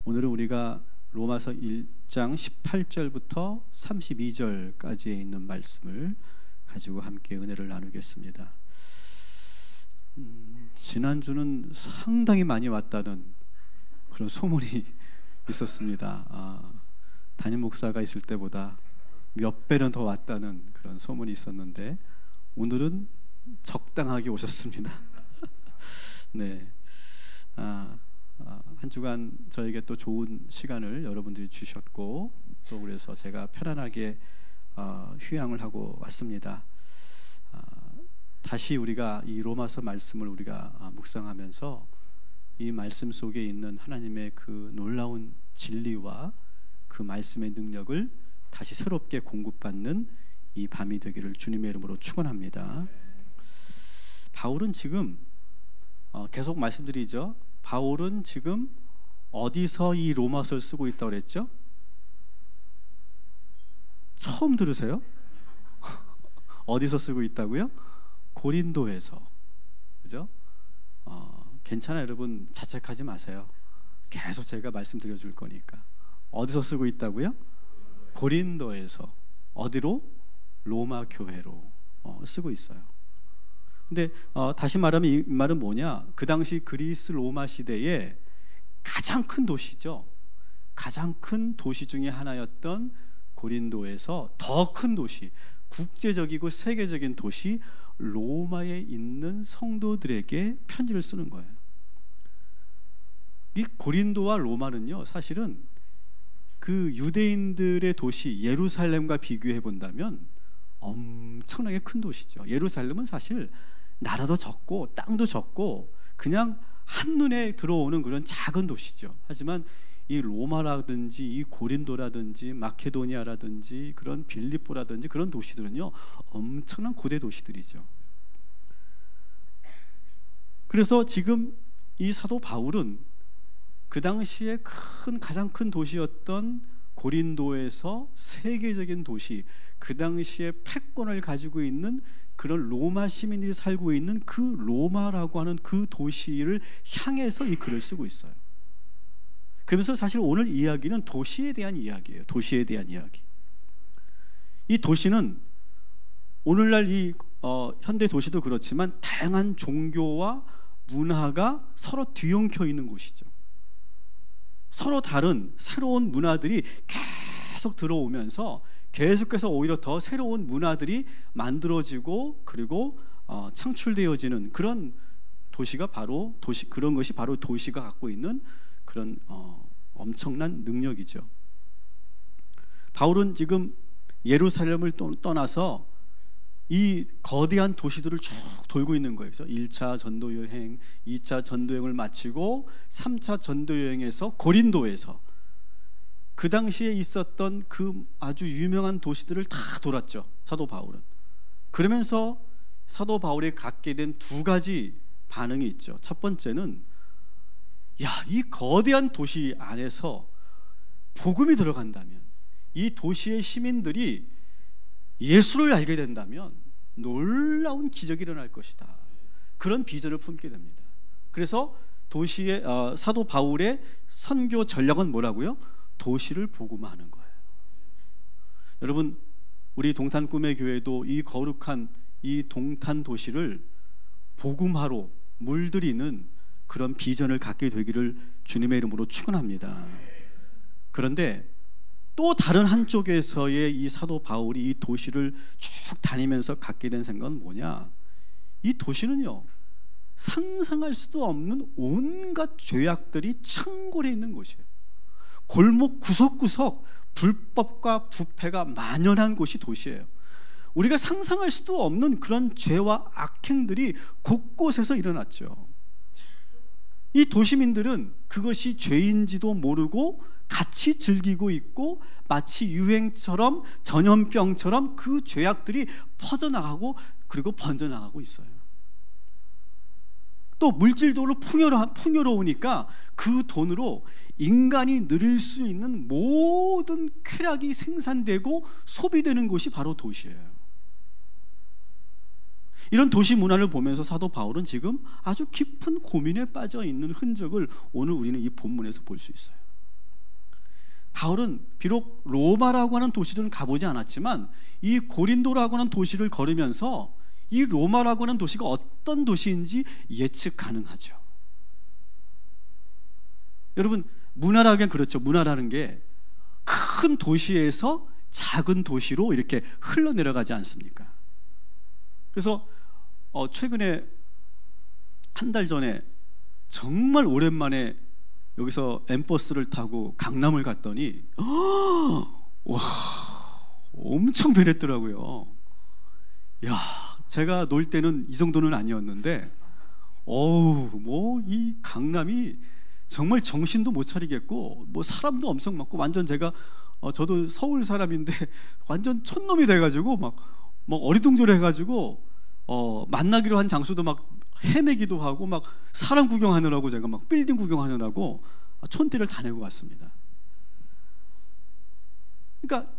오늘은 우리가 로마서 1장 18절부터 32절까지에 있는 말씀을 가지고 함께 은혜를 나누겠습니다. 지난주는 상당히 많이 왔다는 그런 소문이 있었습니다. 담임 목사가 있을 때보다 몇 배는 더 왔다는 그런 소문이 있었는데 오늘은 적당하게 오셨습니다. 네, 한 주간 저에게 또 좋은 시간을 여러분들이 주셨고 또 그래서 제가 편안하게 휴양을 하고 왔습니다. 다시 우리가 이 로마서 말씀을 우리가 묵상하면서 이 말씀 속에 있는 하나님의 그 놀라운 진리와 그 말씀의 능력을 다시 새롭게 공급받는 이 밤이 되기를 주님의 이름으로 축원합니다. 바울은 지금 계속 말씀드리죠. 바울은 지금 어디서 이 로마서를 쓰고 있다고 그랬죠? 처음 들으세요? 어디서 쓰고 있다고요? 고린도에서. 그죠? 괜찮아요, 여러분. 자책하지 마세요. 계속 제가 말씀드려 줄 거니까. 어디서 쓰고 있다고요? 고린도에서. 어디로? 로마 교회로 쓰고 있어요. 근데 다시 말하면 이 말은 뭐냐? 그 당시 그리스 로마 시대에 가장 큰 도시죠. 가장 큰 도시 중에 하나였던 고린도에서 더 큰 도시, 국제적이고 세계적인 도시 로마에 있는 성도들에게 편지를 쓰는 거예요. 이 고린도와 로마는요, 사실은 그 유대인들의 도시 예루살렘과 비교해 본다면 엄청나게 큰 도시죠. 예루살렘은 사실 나라도 적고 땅도 적고 그냥 한눈에 들어오는 그런 작은 도시죠. 하지만 이 로마라든지 이 고린도라든지 마케도니아라든지 그런 빌립보라든지 그런 도시들은요 엄청난 고대 도시들이죠. 그래서 지금 이 사도 바울은 그 당시에 가장 큰 도시였던 고린도에서 세계적인 도시, 그 당시에 패권을 가지고 있는 그런 로마 시민들이 살고 있는 그 로마라고 하는 그 도시를 향해서 이 글을 쓰고 있어요. 그러면서 사실 오늘 이야기는 도시에 대한 이야기예요. 도시에 대한 이야기. 이 도시는 오늘날 이 현대 도시도 그렇지만 다양한 종교와 문화가 서로 뒤엉켜 있는 곳이죠. 서로 다른 새로운 문화들이 계속 들어오면서 계속해서 오히려 더 새로운 문화들이 만들어지고 그리고 창출되어지는 그런 도시가 바로 그런 것이 바로 도시가 갖고 있는 그런 엄청난 능력이죠. 바울은 지금 예루살렘을 떠나서 이 거대한 도시들을 쭉 돌고 있는 거예요. 1차 전도여행, 2차 전도여행을 마치고 3차 전도여행에서 고린도에서 그 당시에 있었던 그 아주 유명한 도시들을 다 돌았죠, 사도 바울은. 그러면서 사도 바울이 갖게 된 두 가지 반응이 있죠. 첫 번째는 이 거대한 도시 안에서 복음이 들어간다면, 이 도시의 시민들이 예수를 알게 된다면 놀라운 기적이 일어날 것이다. 그런 비전을 품게 됩니다. 그래서 도시의 사도 바울의 선교 전략은 뭐라고요? 도시를 복음화하는 거예요. 여러분, 우리 동탄 꿈의 교회도 이 거룩한 이 동탄 도시를 복음화로 물들이는 그런 비전을 갖게 되기를 주님의 이름으로 축원합니다. 그런데 또 다른 한쪽에서의 이 사도 바울이 이 도시를 쭉 다니면서 갖게 된 생각은 뭐냐? 이 도시는요, 상상할 수도 없는 온갖 죄악들이 창궐해 있는 곳이에요. 골목 구석구석 불법과 부패가 만연한 곳이 도시예요. 우리가 상상할 수도 없는 그런 죄와 악행들이 곳곳에서 일어났죠. 이 도시민들은 그것이 죄인지도 모르고 같이 즐기고 있고 마치 유행처럼 전염병처럼 그 죄악들이 퍼져나가고 그리고 번져나가고 있어요. 또 물질적으로 풍요로우니까 그 돈으로 인간이 누릴 수 있는 모든 쾌락이 생산되고 소비되는 곳이 바로 도시예요. 이런 도시 문화를 보면서 사도 바울은 지금 아주 깊은 고민에 빠져 있는 흔적을 오늘 우리는 이 본문에서 볼 수 있어요. 바울은 비록 로마라고 하는 도시들은 가보지 않았지만 이 고린도라고 하는 도시를 걸으면서 이 로마라고 하는 도시가 어떤 도시인지 예측 가능하죠. 여러분, 문화라는 그렇죠. 문화라는 게 큰 도시에서 작은 도시로 이렇게 흘러내려가지 않습니까? 그래서 최근에 한 달 전에 정말 오랜만에 여기서 엠버스를 타고 강남을 갔더니 와, 엄청 변했더라고요. 야, 제가 놀 때는 이 정도는 아니었는데 뭐 이 강남이 정말 정신도 못 차리겠고 뭐 사람도 엄청 많고 완전 제가 저도 서울 사람인데 완전 촌놈이 돼가지고 막 어리둥절해가지고 만나기로 한 장소도 막 헤매기도 하고 막 사람 구경하느라고 제가 막 빌딩 구경하느라고 촌띠를 다 내고 왔습니다. 그러니까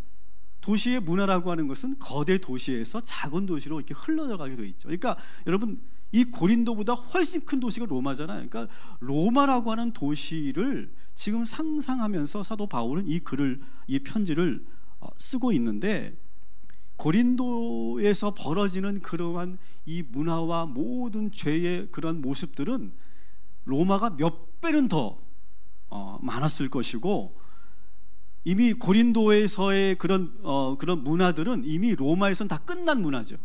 도시의 문화라고 하는 것은 거대 도시에서 작은 도시로 이렇게 흘러가게 돼 있죠. 그러니까 여러분, 이 고린도보다 훨씬 큰 도시가 로마잖아요. 그러니까 로마라고 하는 도시를 지금 상상하면서 사도 바울은 이 편지를 쓰고 있는데, 고린도에서 벌어지는 그러한 이 문화와 모든 죄의 그런 모습들은 로마가 몇 배는 더 많았을 것이고, 이미 고린도에서의 그런 문화들은 이미 로마에서는 다 끝난 문화죠.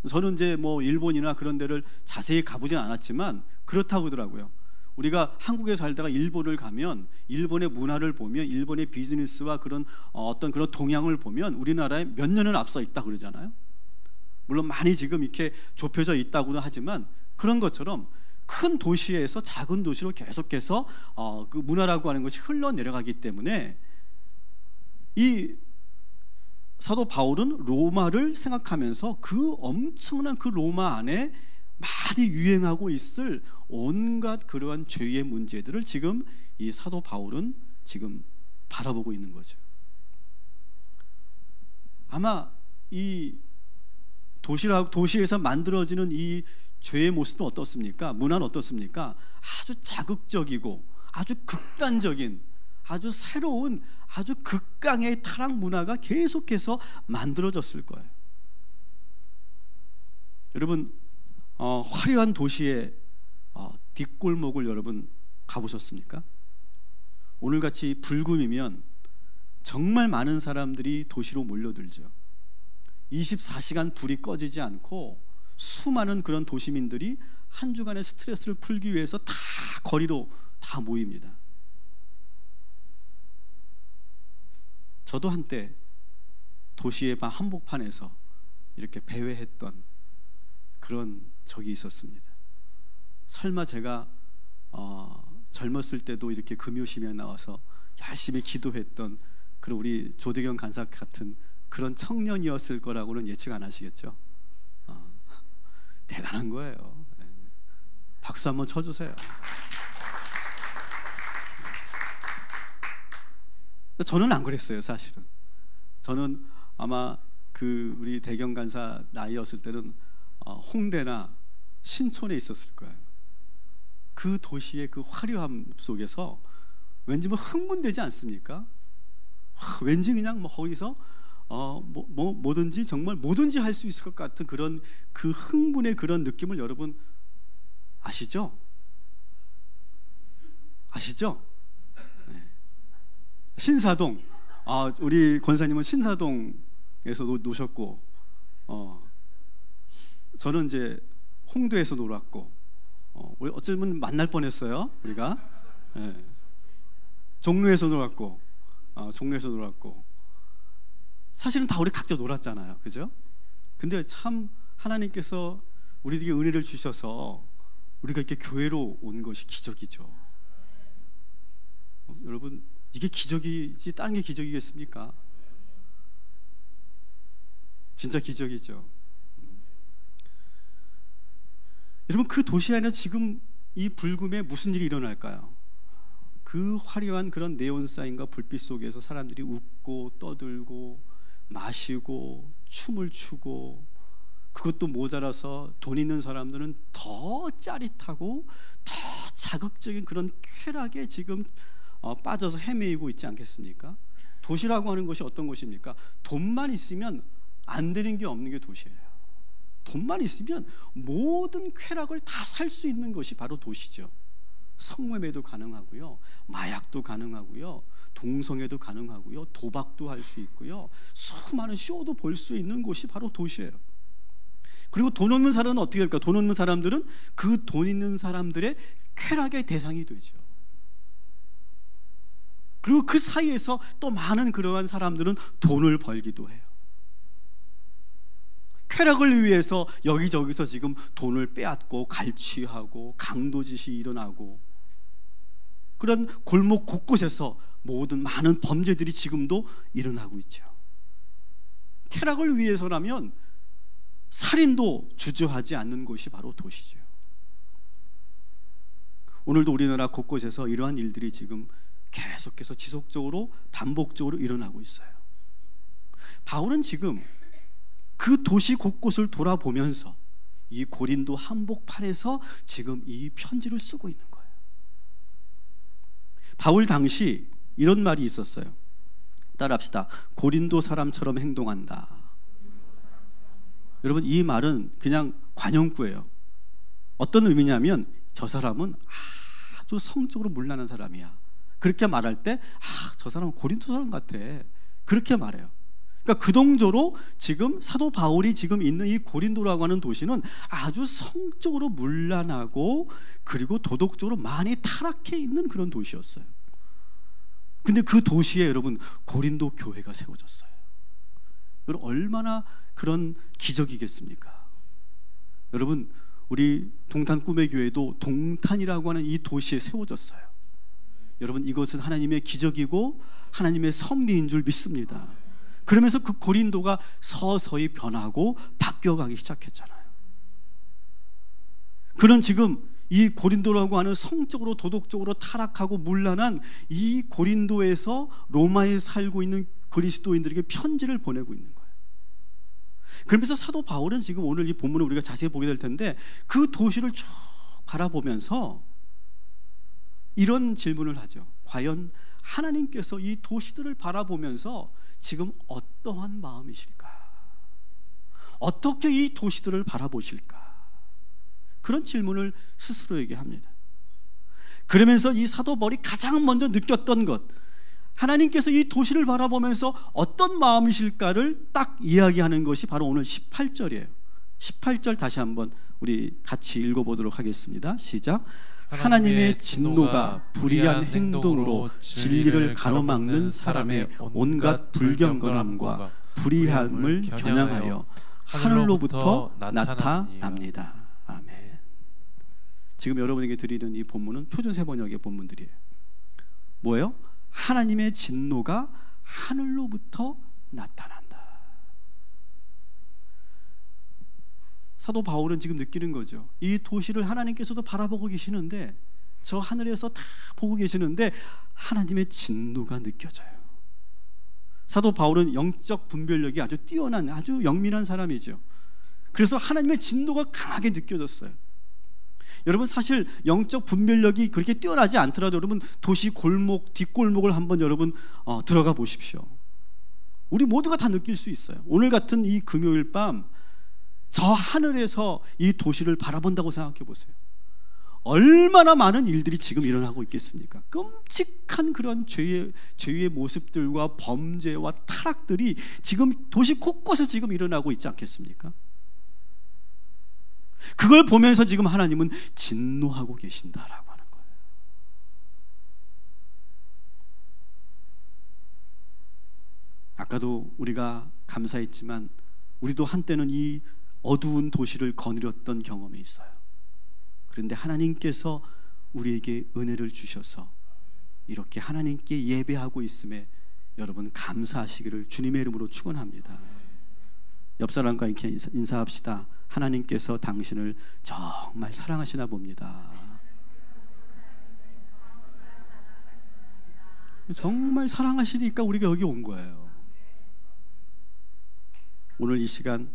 저는 이제 뭐 일본이나 그런 데를 자세히 가보진 않았지만 그렇다고 하더라고요. 우리가 한국에 살다가 일본을 가면 일본의 문화를 보면, 일본의 비즈니스와 그런 어떤 그런 동향을 보면 우리나라에 몇 년을 앞서 있다 그러잖아요. 물론 많이 지금 이렇게 좁혀져 있다고는 하지만, 그런 것처럼 큰 도시에서 작은 도시로 계속해서 그 문화라고 하는 것이 흘러내려가기 때문에 이 사도 바울은 로마를 생각하면서 그 엄청난 그 로마 안에 많이 유행하고 있을 온갖 그러한 죄의 문제들을 지금 이 사도 바울은 지금 바라보고 있는 거죠. 아마 이 도시에서 만들어지는 이 죄의 모습은 어떻습니까? 문화는 어떻습니까? 아주 자극적이고 아주 극단적인, 아주 새로운, 아주 극강의 타락 문화가 계속해서 만들어졌을 거예요. 여러분, 화려한 도시의 뒷골목을 여러분 가보셨습니까? 오늘같이 불금이면 정말 많은 사람들이 도시로 몰려들죠. 24시간 불이 꺼지지 않고 수많은 그런 도시민들이 한 주간의 스트레스를 풀기 위해서 다 거리로 다 모입니다. 저도 한때 도시의 한복판에서 이렇게 배회했던 그런 적이 있었습니다. 설마 제가 젊었을 때도 이렇게 금요심에 나와서 열심히 기도했던 그런 우리 조대경 간사 같은 그런 청년이었을 거라고는 예측 안 하시겠죠? 대단한 거예요. 박수 한번 쳐주세요. 저는 안 그랬어요, 사실은. 저는 아마 그 우리 대경 간사 나이였을 때는 홍대나 신촌에 있었을 거예요. 그 도시의 그 화려함 속에서 왠지 뭐 흥분되지 않습니까? 왠지 그냥 뭐 거기서 뭐든지 정말 뭐든지 할 수 있을 것 같은 그런 그 흥분의 그런 느낌을 여러분 아시죠? 아시죠? 네. 신사동. 우리 권사님은 신사동에서 노셨고, 저는 이제 홍대에서 놀았고, 우리 어쩌면 만날 뻔했어요. 우리가 네. 종로에서 놀았고, 사실은 다 우리 각자 놀았잖아요, 그죠? 근데 참 하나님께서 우리에게 은혜를 주셔서 우리가 이렇게 교회로 온 것이 기적이죠. 여러분, 이게 기적이지 다른 게 기적이겠습니까? 진짜 기적이죠. 여러분, 그 도시 안에 지금 이 불금에 무슨 일이 일어날까요? 그 화려한 그런 네온사인과 불빛 속에서 사람들이 웃고 떠들고 마시고 춤을 추고, 그것도 모자라서 돈 있는 사람들은 더 짜릿하고 더 자극적인 그런 쾌락에 지금 빠져서 헤매이고 있지 않겠습니까? 도시라고 하는 것이 어떤 것입니까? 돈만 있으면 안 되는 게 없는 게 도시예요. 돈만 있으면 모든 쾌락을 다 살 수 있는 것이 바로 도시죠. 성매매도 가능하고요, 마약도 가능하고요, 동성애도 가능하고요, 도박도 할 수 있고요, 수많은 쇼도 볼 수 있는 곳이 바로 도시예요. 그리고 돈 없는 사람은 어떻게 할까? 돈 없는 사람들은 그 돈 있는 사람들의 쾌락의 대상이 되죠. 그리고 그 사이에서 또 많은 그러한 사람들은 돈을 벌기도 해요. 쾌락을 위해서 여기저기서 지금 돈을 빼앗고 갈취하고 강도짓이 일어나고, 그런 골목 곳곳에서 모든 많은 범죄들이 지금도 일어나고 있죠. 쾌락을 위해서라면 살인도 주저하지 않는 곳이 바로 도시죠. 오늘도 우리나라 곳곳에서 이러한 일들이 지금 계속해서 지속적으로 반복적으로 일어나고 있어요. 바울은 지금 그 도시 곳곳을 돌아보면서 이 고린도 한복판에서 지금 이 편지를 쓰고 있는 거예요. 바울 당시 이런 말이 있었어요. 따라합시다. 고린도 사람처럼 행동한다. 여러분, 이 말은 그냥 관용구예요. 어떤 의미냐면 저 사람은 아주 성적으로 문란한 사람이야. 그렇게 말할 때 저 사람은 고린도 사람 같아. 그렇게 말해요. 그러니까 그 정도로 지금 사도 바울이 지금 있는 이 고린도라고 하는 도시는 아주 성적으로 문란하고 그리고 도덕적으로 많이 타락해 있는 그런 도시였어요. 근데 그 도시에 여러분 고린도 교회가 세워졌어요. 여러분 얼마나 그런 기적이겠습니까? 여러분 우리 동탄 꿈의 교회도 동탄이라고 하는 이 도시에 세워졌어요. 여러분 이것은 하나님의 기적이고 하나님의 섭리인 줄 믿습니다. 그러면서 그 고린도가 서서히 변하고 바뀌어가기 시작했잖아요. 그런 지금 이 고린도라고 하는 성적으로 도덕적으로 타락하고 문란한 이 고린도에서 로마에 살고 있는 그리스도인들에게 편지를 보내고 있는 거예요. 그러면서 사도 바울은 지금 오늘 이 본문을 우리가 자세히 보게 될 텐데 그 도시를 쭉 바라보면서 이런 질문을 하죠. 과연 하나님께서 이 도시들을 바라보면서 지금 어떠한 마음이실까? 어떻게 이 도시들을 바라보실까? 그런 질문을 스스로에게 합니다. 그러면서 이 사도 바울이 가장 먼저 느꼈던 것, 하나님께서 이 도시를 바라보면서 어떤 마음이실까를 딱 이야기하는 것이 바로 오늘 18절이에요. 18절 다시 한번 우리 같이 읽어보도록 하겠습니다. 시작. 하나님의 진노가 불의한 행동으로 진리를 가로막는 사람의 온갖 불경건함과 불의함을 겨냥하여 하늘로부터 나타납니다. 아멘. 지금 여러분에게 드리는 이 본문은 표준세 번역의 본문들이에요. 뭐예요? 하나님의 진노가 하늘로부터 나타난다. 사도 바울은 지금 느끼는 거죠. 이 도시를 하나님께서도 바라보고 계시는데, 저 하늘에서 다 보고 계시는데 하나님의 진노가 느껴져요. 사도 바울은 영적 분별력이 아주 뛰어난 아주 영민한 사람이죠. 그래서 하나님의 진노가 강하게 느껴졌어요. 여러분 사실 영적 분별력이 그렇게 뛰어나지 않더라도 여러분 도시 골목 뒷골목을 한번 여러분 들어가 보십시오. 우리 모두가 다 느낄 수 있어요. 오늘 같은 이 금요일 밤 저 하늘에서 이 도시를 바라본다고 생각해 보세요. 얼마나 많은 일들이 지금 일어나고 있겠습니까? 끔찍한 그런 죄의 모습들과 범죄와 타락들이 지금 도시 곳곳에 지금 일어나고 있지 않겠습니까? 그걸 보면서 지금 하나님은 진노하고 계신다라고 하는 거예요. 아까도 우리가 감사했지만 우리도 한때는 이 어두운 도시를 거느렸던 경험이 있어요. 그런데 하나님께서 우리에게 은혜를 주셔서 이렇게 하나님께 예배하고 있음에 여러분 감사하시기를 주님의 이름으로 축원합니다. 옆 사람과 이렇게 인사합시다. 하나님께서 당신을 정말 사랑하시나 봅니다. 정말 사랑하시니까 우리가 여기 온 거예요. 오늘 이 시간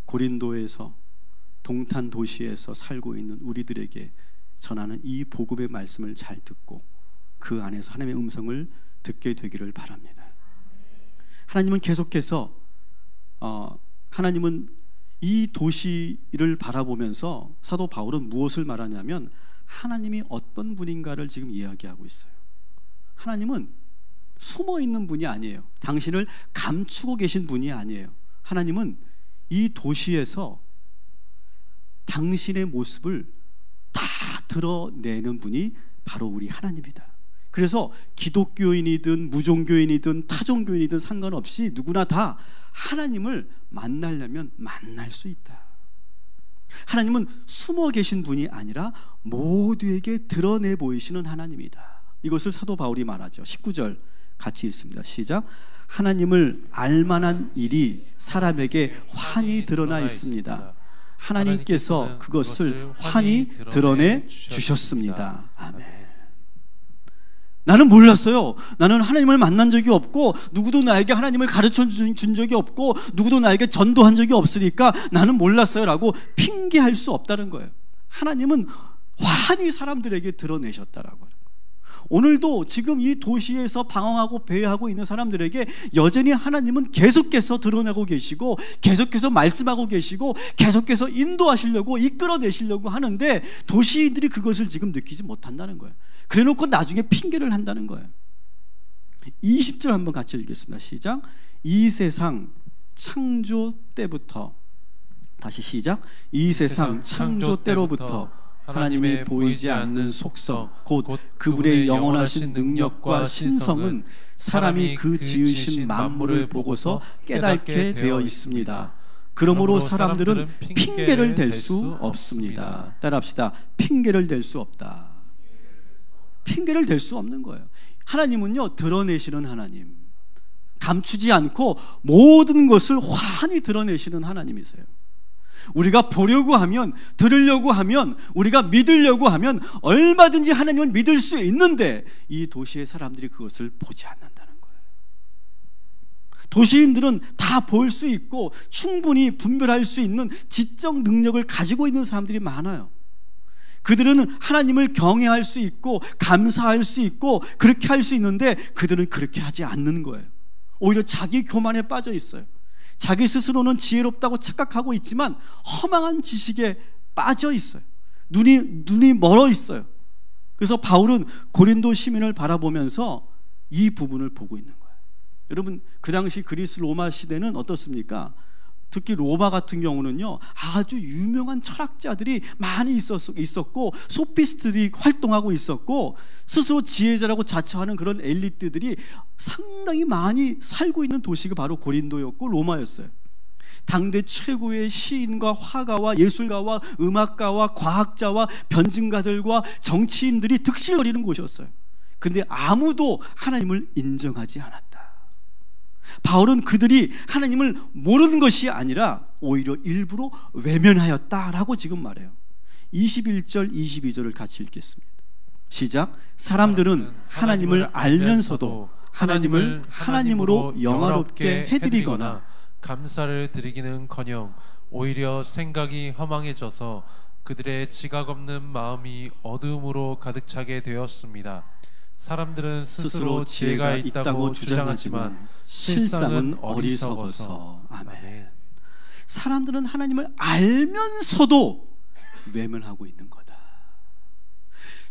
고린도에서 동탄 도시에서 살고 있는 우리들에게 전하는 이 복음의 말씀을 잘 듣고 그 안에서 하나님의 음성을 듣게 되기를 바랍니다. 하나님은 계속해서 하나님은 이 도시를 바라보면서 사도 바울은 무엇을 말하냐면 하나님이 어떤 분인가를 지금 이야기하고 있어요. 하나님은 숨어 있는 분이 아니에요. 당신을 감추고 계신 분이 아니에요. 하나님은 이 도시에서 당신의 모습을 다 드러내는 분이 바로 우리 하나님이다. 그래서 기독교인이든 무종교인이든 타종교인이든 상관없이 누구나 다 하나님을 만나려면 만날 수 있다. 하나님은 숨어 계신 분이 아니라 모두에게 드러내 보이시는 하나님이다. 이것을 사도 바울이 말하죠. 19절 같이 읽습니다. 시작. 하나님을 알만한 일이 사람에게 환히 드러나 있습니다. 하나님께서 그것을 환히 드러내 주셨습니다. 아멘. 나는 몰랐어요. 나는 하나님을 만난 적이 없고 누구도 나에게 하나님을 가르쳐 준 적이 없고 누구도 나에게 전도한 적이 없으니까 나는 몰랐어요 라고 핑계할 수 없다는 거예요. 하나님은 환히 사람들에게 드러내셨다라고 하는 거예요. 오늘도 지금 이 도시에서 방황하고 배회하고 있는 사람들에게 여전히 하나님은 계속해서 드러나고 계시고 계속해서 말씀하고 계시고 계속해서 인도하시려고 이끌어내시려고 하는데 도시인들이 그것을 지금 느끼지 못한다는 거예요. 그래놓고 나중에 핑계를 한다는 거예요. 20절 한번 같이 읽겠습니다. 시작. 이 세상 창조 때부터, 다시 시작. 이 세상 창조 때로부터 하나님이 보이지 않는 속성 곧 그분의 영원하신 능력과 신성은 사람이 그 지으신 만물을 보고서 깨닫게 되어 있습니다. 그러므로 사람들은 핑계를 댈 수 없습니다. 따라합시다. 핑계를 댈 수 없다. 핑계를 댈 수 없는 거예요. 하나님은요, 드러내시는 하나님, 감추지 않고 모든 것을 환히 드러내시는 하나님이세요. 우리가 보려고 하면, 들으려고 하면, 우리가 믿으려고 하면 얼마든지 하나님을 믿을 수 있는데 이 도시의 사람들이 그것을 보지 않는다는 거예요. 도시인들은 다 볼 수 있고 충분히 분별할 수 있는 지적 능력을 가지고 있는 사람들이 많아요. 그들은 하나님을 경외할 수 있고 감사할 수 있고 그렇게 할 수 있는데 그들은 그렇게 하지 않는 거예요. 오히려 자기 교만에 빠져 있어요. 자기 스스로는 지혜롭다고 착각하고 있지만 허망한 지식에 빠져 있어요. 눈이 멀어 있어요. 그래서 바울은 고린도 시민을 바라보면서 이 부분을 보고 있는 거예요. 여러분, 그 당시 그리스 로마 시대는 어떻습니까? 특히 로마 같은 경우는요, 아주 유명한 철학자들이 많이 있었고 소피스트들이 활동하고 있었고 스스로 지혜자라고 자처하는 그런 엘리트들이 상당히 많이 살고 있는 도시가 바로 고린도였고 로마였어요. 당대 최고의 시인과 화가와 예술가와 음악가와 과학자와 변증가들과 정치인들이 득실거리는 곳이었어요. 근데 아무도 하나님을 인정하지 않았다. 바울은 그들이 하나님을 모르는 것이 아니라 오히려 일부러 외면하였다라고 지금 말해요. 21절 22절을 같이 읽겠습니다. 시작. 사람들은 하나님을 알면서도 하나님을 하나님으로 영화롭게 해드리거나 감사를 드리기는커녕 오히려 생각이 허망해져서 그들의 지각 없는 마음이 어두움으로 가득 차게 되었습니다. 사람들은 스스로 지혜가 있다고 주장하지만 실상은 어리석어서. 아멘. 사람들은 하나님을 알면서도 외면하고 있는 거다.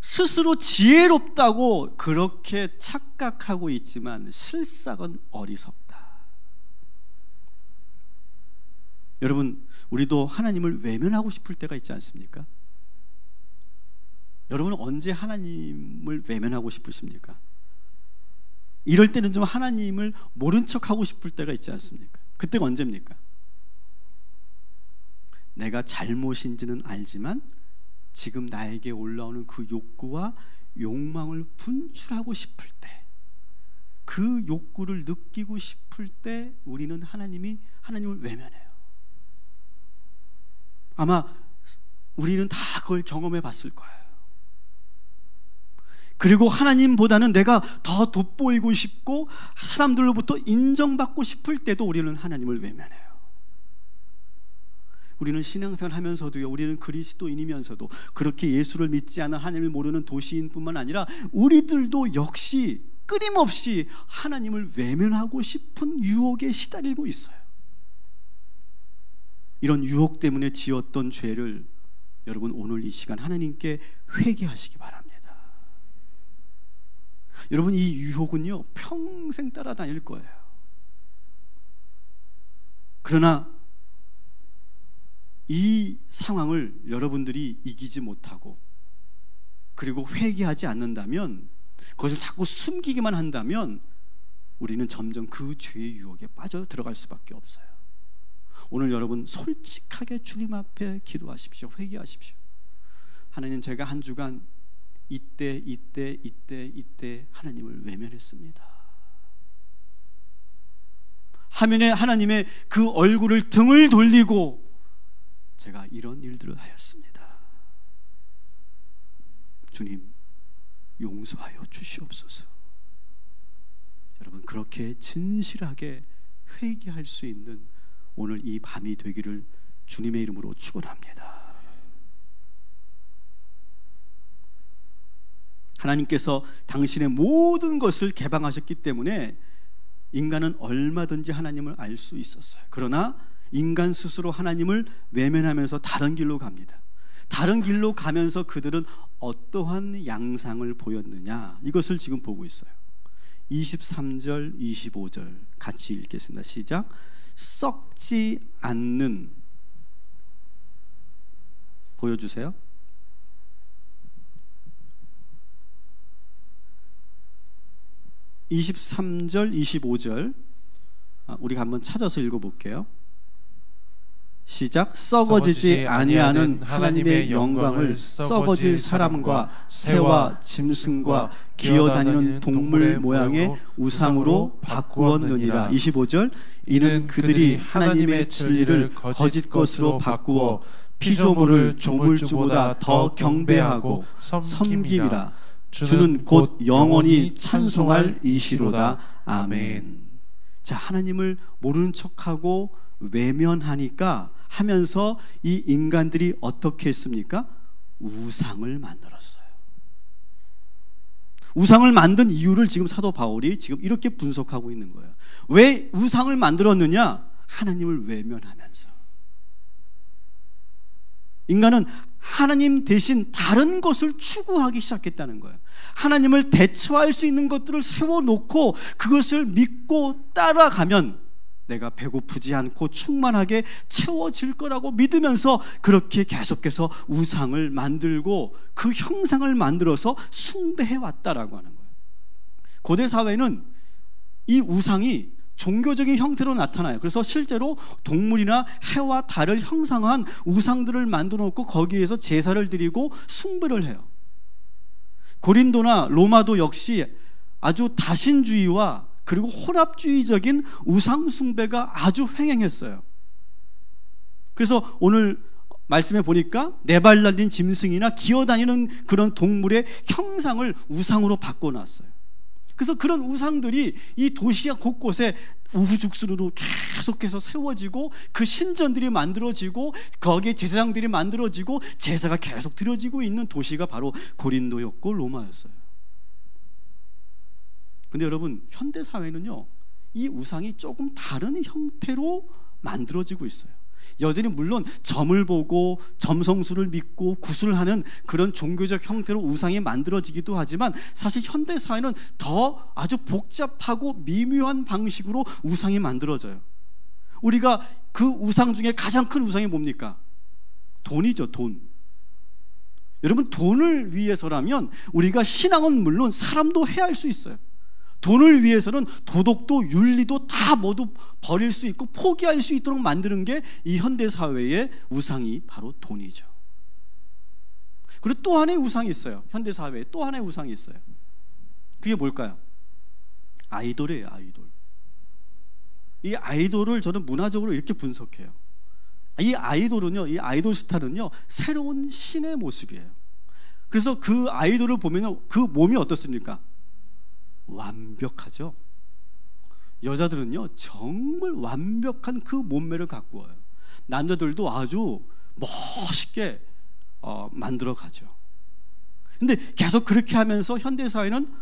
스스로 지혜롭다고 그렇게 착각하고 있지만 실상은 어리석다. 여러분, 우리도 하나님을 외면하고 싶을 때가 있지 않습니까? 여러분은 언제 하나님을 외면하고 싶으십니까? 이럴 때는 좀 하나님을 모른 척하고 싶을 때가 있지 않습니까? 그때가 언제입니까? 내가 잘못인지는 알지만 지금 나에게 올라오는 그 욕구와 욕망을 분출하고 싶을 때, 그 욕구를 느끼고 싶을 때 우리는 하나님을 외면해요. 아마 우리는 다 그걸 경험해 봤을 거예요. 그리고 하나님보다는 내가 더 돋보이고 싶고 사람들로부터 인정받고 싶을 때도 우리는 하나님을 외면해요. 우리는 신앙생활 하면서도요, 우리는 그리스도인이면서도 그렇게 예수를 믿지 않은 하나님을 모르는 도시인 뿐만 아니라 우리들도 역시 끊임없이 하나님을 외면하고 싶은 유혹에 시달리고 있어요. 이런 유혹 때문에 지었던 죄를 여러분 오늘 이 시간 하나님께 회개하시기 바랍니다. 여러분, 이 유혹은요 평생 따라다닐 거예요. 그러나 이 상황을 여러분들이 이기지 못하고 그리고 회개하지 않는다면, 그것을 자꾸 숨기기만 한다면 우리는 점점 그 죄의 유혹에 빠져 들어갈 수밖에 없어요. 오늘 여러분 솔직하게 주님 앞에 기도하십시오. 회개하십시오. 하나님, 제가 한 주간 이때 하나님을 외면했습니다. 화면에 하나님의 그 얼굴을 등을 돌리고 제가 이런 일들을 하였습니다. 주님, 용서하여 주시옵소서. 여러분, 그렇게 진실하게 회개할 수 있는 오늘 이 밤이 되기를 주님의 이름으로 축원합니다. 하나님께서 당신의 모든 것을 개방하셨기 때문에 인간은 얼마든지 하나님을 알 수 있었어요. 그러나 인간 스스로 하나님을 외면하면서 다른 길로 갑니다. 다른 길로 가면서 그들은 어떠한 양상을 보였느냐, 이것을 지금 보고 있어요. 23절 25절 같이 읽겠습니다. 시작. 썩지 않는, 보여주세요. (23절) (25절) 우리가 한번 찾아서 읽어볼게요. 시작. 썩어지지 아니하는 하나님의 영광을 썩어질 사람과 새와 짐승과 기어다니는 동물 모양의 우상으로 바꾸었느니라. 25절. 이는 그들이 하나님의 진리를 거짓 것으로 바꾸어 피조물을 조물주보다 더 경배하고 섬김이라. 주는 곧 영원히 찬송할 이시로다. 아멘. 자, 하나님을 모르는 척하고 외면하니까 하면서 이 인간들이 어떻게 했습니까? 우상을 만들었어요. 우상을 만든 이유를 지금 사도 바울이 지금 이렇게 분석하고 있는 거예요. 왜 우상을 만들었느냐? 하나님을 외면하면서. 인간은 하나님 대신 다른 것을 추구하기 시작했다는 거예요. 하나님을 대처할 수 있는 것들을 세워놓고 그것을 믿고 따라가면 내가 배고프지 않고 충만하게 채워질 거라고 믿으면서 그렇게 계속해서 우상을 만들고 그 형상을 만들어서 숭배해 왔다라고 하는 거예요. 고대 사회는 이 우상이 종교적인 형태로 나타나요. 그래서 실제로 동물이나 해와 달을 형상한 우상들을 만들어 놓고 거기에서 제사를 드리고 숭배를 해요. 고린도나 로마도 역시 아주 다신주의와 그리고 혼합주의적인 우상 숭배가 아주 횡행했어요. 그래서 오늘 말씀에 보니까 네 발 달린 짐승이나 기어다니는 그런 동물의 형상을 우상으로 바꿔놨어요. 그래서 그런 우상들이 이 도시야 곳곳에 우후죽순으로 계속해서 세워지고 그 신전들이 만들어지고 거기에 제사장들이 만들어지고 제사가 계속 드려지고 있는 도시가 바로 고린도였고 로마였어요. 근데 여러분, 현대사회는요 이 우상이 조금 다른 형태로 만들어지고 있어요. 여전히 물론 점을 보고 점성술을 믿고 구슬을 하는 그런 종교적 형태로 우상이 만들어지기도 하지만 사실 현대사회는 더 아주 복잡하고 미묘한 방식으로 우상이 만들어져요. 우리가 그 우상 중에 가장 큰 우상이 뭡니까? 돈이죠. 돈. 여러분, 돈을 위해서라면 우리가 신앙은 물론 사람도 해할 수 있어요. 돈을 위해서는 도덕도 윤리도 다 모두 버릴 수 있고 포기할 수 있도록 만드는 게 이 현대사회의 우상이 바로 돈이죠. 그리고 또 하나의 우상이 있어요. 현대사회에 또 하나의 우상이 있어요. 그게 뭘까요? 아이돌이에요. 아이돌. 이 아이돌을 저는 문화적으로 이렇게 분석해요. 이 아이돌은요, 이 아이돌 스타는요 새로운 신의 모습이에요. 그래서 그 아이돌을 보면 그 몸이 어떻습니까? 완벽하죠. 여자들은요 정말 완벽한 그 몸매를 갖고 와요. 남자들도 아주 멋있게 만들어 가죠. 근데 계속 그렇게 하면서 현대사회는